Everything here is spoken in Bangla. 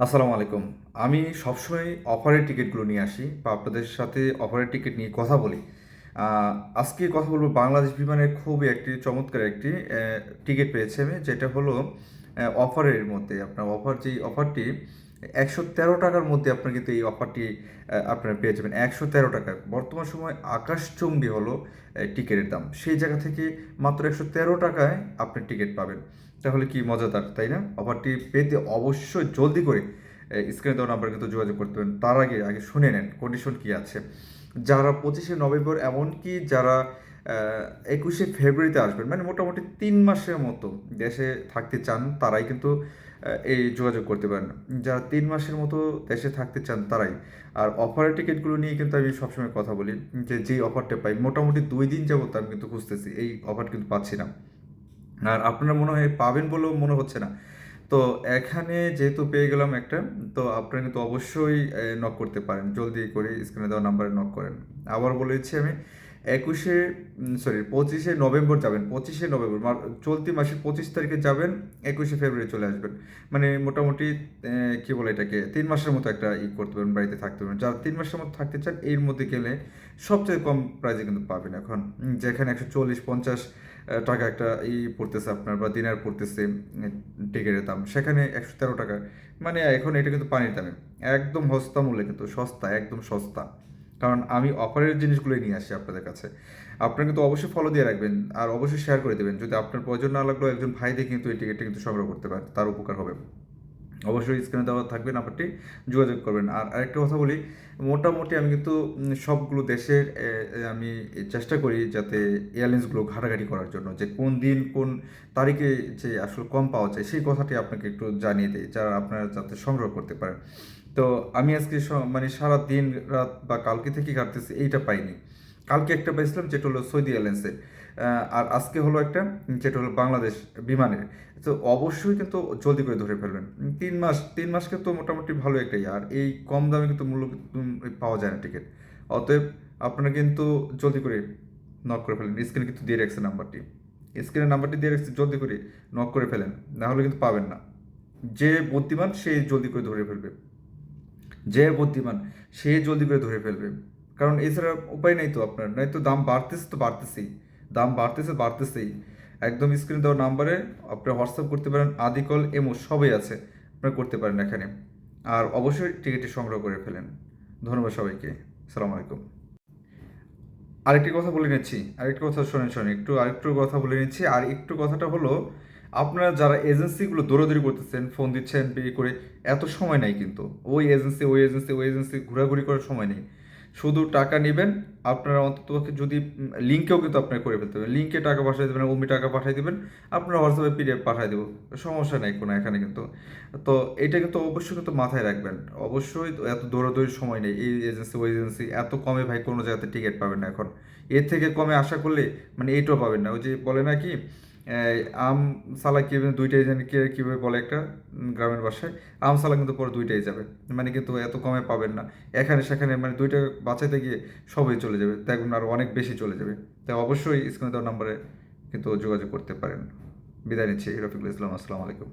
আসসালামু আলাইকুম। আমি সবসময় অফারের টিকিটগুলো নিয়ে আসি বা আপনাদের সাথে অফারের টিকিট নিয়ে কথা বলি। আ আজকে কথা বলব বাংলাদেশ বিমানের খুবই একটি চমৎকার একটি টিকিট পেয়েছি আমি, যেটা হলো অফারের মধ্যে। আপনার যেই অফারটি ৳১১৩ মধ্যে আপনার কিন্তু এই অফারটি আপনারা পেয়ে যাবেন। ৳১১৩ বর্তমান সময়ে আকাশচুম্বী হলো টিকিটের দাম। সেই জায়গা থেকে মাত্র ৳১১৩ আপনি টিকিট পাবেন। তাহলে কি মজাদার, তাই না? অফারটি পেতে অবশ্যই জলদি করে স্ক্রিনে দেওয়া নাম্বারে কিন্তু যোগাযোগ করতে পারেন। তার আগে শুনে নেন কন্ডিশন কি আছে। যারা ২৫শে নভেম্বর এমনকি যারা ২১শে ফেব্রুয়ারিতে আসবেন, মানে মোটামুটি ৩ মাসের মতো দেশে থাকতে চান, তারাই কিন্তু এই যোগাযোগ করতে পারেন। যারা ৩ মাসের মতো দেশে থাকতে চান তারাই। আর অফারের টিকিটগুলো নিয়ে কিন্তু আমি সবসময় কথা বলি যে, যেই অফারটা পাই মোটামুটি ২ দিন যাবত আমি কিন্তু খুঁজতেছি। এই অফার কিন্তু পাচ্ছি না। আর আপনারা মনে হয় পাবেন বলেও মনে হচ্ছে না। তো এখানে যেহেতু পেয়ে গেলাম একটা, তো আপনারা কিন্তু অবশ্যই নক করতে পারেন। জলদি করে স্ক্রিনে দেওয়া নাম্বারে নক করেন। আবার বলে দিচ্ছি আমি, ২১শে ২৫শে নভেম্বর যাবেন। ২৫শে নভেম্বর চলতি মাসের ২৫ তারিখে যাবেন, ২১শে ফেব্রুয়ারি চলে আসবেন। মানে মোটামুটি কি বলে এটাকে ৩ মাসের মতো একটা করতে পারবেন, বাড়িতে থাকতে পারবেন। যারা ৩ মাসের মতো থাকতে চান এর মধ্যে গেলে সবচেয়ে কম প্রাইসে কিন্তু পাবেন এখন। যেখানে ১৪০-৫০ টাকা একটা পড়তেছে আপনার বা দিনার পড়তেছে টিকিটের দাম, সেখানে ৳১১৩। মানে এখন এটা কিন্তু পানির দামে। একদম সস্তা মূল্যে কিন্তু সস্তা, একদম সস্তা। কারণ আমি অফারের জিনিসগুলোই নিয়ে আসি আপনাদের কাছে। আপনারা কিন্তু অবশ্যই ফলো দিয়ে রাখবেন আর অবশ্যই শেয়ার করে দেবেন। যদি আপনার প্রয়োজন না লাগলেও একজন ভাই দিয়ে কিন্তু এই টিকিটটা কিন্তু সংগ্রহ করতে পারেন। তার উপকার হবে। অবশ্যই স্ক্রিনে দেওয়া থাকবে নাম্বারটি, যোগাযোগ করবেন। আর আরেকটা কথা বলি, মোটামুটি আমি কিন্তু সবগুলো দেশের আমি চেষ্টা করি যাতে এয়ারলাইন্সগুলো ঘাটাঘাটি করার জন্য, যে কোন দিন কোন তারিখে যে আসলে কম পাওয়া যায় সেই কথাটি আপনাকে একটু জানিয়ে দেই, যারা আপনারা যাতে সংগ্রহ করতে পারেন। তো আমি আজকে মানে সারা দিন রাত বা কালকে থেকে কাটতেছি, এইটা পাইনি। কালকে একটা পেয়েছিলাম যেটা হলো সৌদি এয়ারলাইন্সের, আর আজকে হলো একটা যেটা হলো বাংলাদেশ বিমানের। তো অবশ্যই কিন্তু জলদি করে ধরে ফেলবেন। ৩ মাস কিন্তু মোটামুটি ভালো একটা আর এই কম দামে কিন্তু মূল্য কিন্তু পাওয়া যায় না টিকিট। অতএব আপনারা কিন্তু জলদি করে নক করে ফেলেন। স্ক্রিনে কিন্তু দিয়ে রাখছে নাম্বারটি। স্ক্রিনে নাম্বারটি দিয়ে রাখছে, জলদি করে নক করে ফেলেন। না হলে কিন্তু পাবেন না। যে বুদ্ধিমান সে জলদি করে ধরে ফেলবে। যে বুদ্ধিমান সে জলদি করে ধরে ফেলবে। কারণ এছাড়া উপায় নেই তো আপনার, নয়তো দাম বাড়তেছে তো বাড়তেছেই, দাম বাড়তেছেই। একদম স্ক্রিনে দেওয়া নাম্বারে আপনি হোয়াটসঅ্যাপ করতে পারেন, আদি কল, ইমো সবই আছে, আপনারা করতে পারেন এখানে। আর অবশ্যই টিকিটটি সংগ্রহ করে ফেলেন। ধন্যবাদ সবাইকে। সালাম আলাইকুম। আরেকটি কথা শোনেন, আরেকটু কথা বলে নিচ্ছি। আর একটু কথাটা হলো, আপনারা যারা এজেন্সিগুলো দৌড়াদৌড়ি করতেছেন, ফোন দিচ্ছেন করে, এত সময় নাই কিন্তু। ওই এজেন্সি ঘোরাঘুরি করার সময় নেই। শুধু টাকা নেবেন। আপনারা অন্ততপক্ষে যদি লিঙ্কেও কিন্তু আপনারা করে ফেলতে পারেন। লিঙ্কে টাকা পাঠিয়ে দেবেন, অমনি টাকা পাঠিয়ে দেবেন। আপনারা হোয়াটসঅ্যাপে পিডিএফ পাঠিয়ে দেবো। সমস্যা নেই কোনো এখানে কিন্তু। তো এটা কিন্তু অবশ্যই কিন্তু মাথায় রাখবেন। অবশ্যই এত দৌড়াদৌড়ির সময় নেই। এই এজেন্সি, ওই এজেন্সি এত কমে ভাই কোনো জায়গাতে টিকিট পাবেন না এখন। এর থেকে কমে আশা করলে মানে এইটাও পাবেন না। ওই যে বলে না কি, আম সালা কি দুইটাই জানি কে কীভাবে বলে একটা গ্রামের ভাষায়, আম সালা কিন্তু পরে দুইটাই যাবে। মানে কিন্তু এত কমে পাবেন না। এখানে সেখানে মানে দুইটা বাঁচাইতে গিয়ে সবই চলে যাবে। দেখবেন আরও অনেক বেশি চলে যাবে। তাই অবশ্যই স্ক্রিনে দেওয়া নাম্বারে কিন্তু যোগাযোগ করতে পারেন। বিদায় নিচ্ছি। রফিকুল ইসলাম। আসসালামু আলাইকুম।